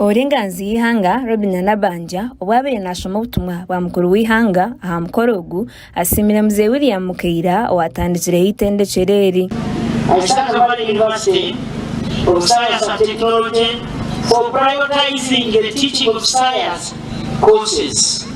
Oburenganzira ihanga Robin Nabanja obwabere nashoma ubutumwa bwa mukuru w'ihanga aha mukorogu asimira mzee William Mukeira owatandikireho itendekereri. Ahari University of Science and Technology for prioritizing the teaching of science courses.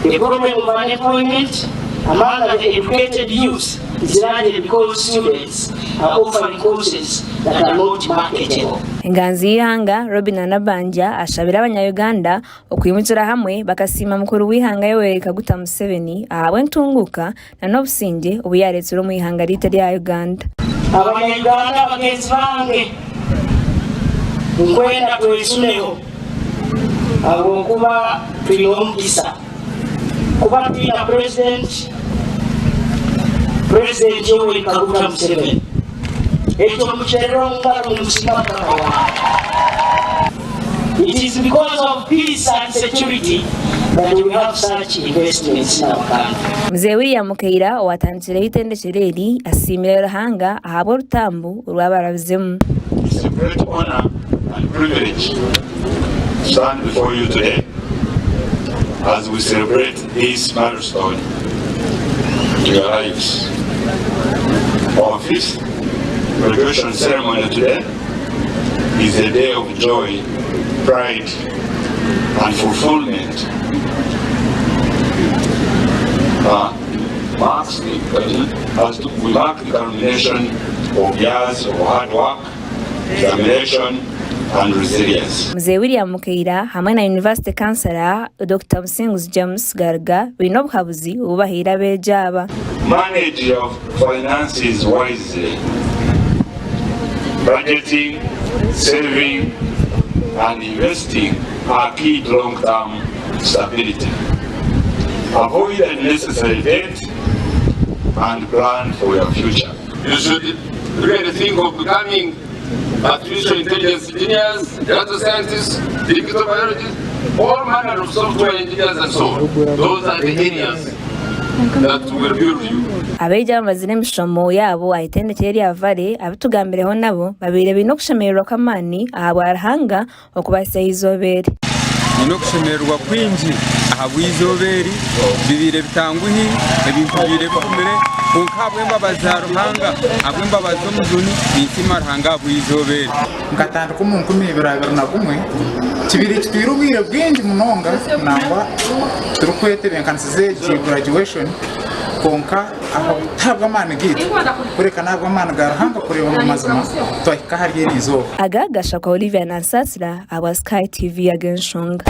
The problem of unemployment among the educated youth is largely because students are offering courses that are not marketable. Inganzi y'ihanga Robin Nabanja ashabira abanya-Uganda okwimukira hamwe bakasima mukuru w'ihanga Yoweri Kaguta Museveni ahabwe ntunguka na n'obusinge obuyaretse mu ihanga lite lya Uganda. Abanya-Uganda bagenzi bange nkwenda twesuneho abo kuba tuyomukisa kuba tuyina President Yoweri Kaguta Museveni. It is because of peace and security that we have such investments in our country. Mzee William Mukeira owatandikireho itendekereri asimira ruhanga ahabwe rutambu urwabarabizemu. It's a great honor and privilege to stand before you today as we celebrate this milestone in your lives. Our fifth graduation ceremony today is a day of joy, pride, and fulfillment. We mark the culmination of years of hard work, determination, and resilience. Mzee William Mukeira hamwe na University Councillor Dr. Musinguzi James Garga bino buhabuzi ubahira bejaba. Manage your finances wisely. Budgeting, saving, and investing are key to long-term stability. Avoid unnecessary debt and plan for your future. You should really think of becoming artificial intelligence engineers, data scientists, digital biologists, all manner of software engineers and so on. Those are the areas that will build you. Abeegi amazina Emishomo yabo ahitendekeri avale abitugambireho nabo babire bino kushemererwa kw'amani ahabwa ruhanga okubasa izobere. Nino kushemererwa kwingi ahabwa izoberi bibire bitanguhi ebintu bibire bikumire konka abwembabaza ruhanga abwembabaza omuzuni nitima ruhanga ahabwa izoberi. Nkatandika mu 2021 kibiri kitwirubwire bwingi munonga nangwa turukwetebenkanisize graduation konka ahabwa amani gitu kureka nabwo amani garuhanga kureba mu mazima twahika hariye nizo agagasha kwa Olivia Nansasira aba Sky TV ya Genshonga.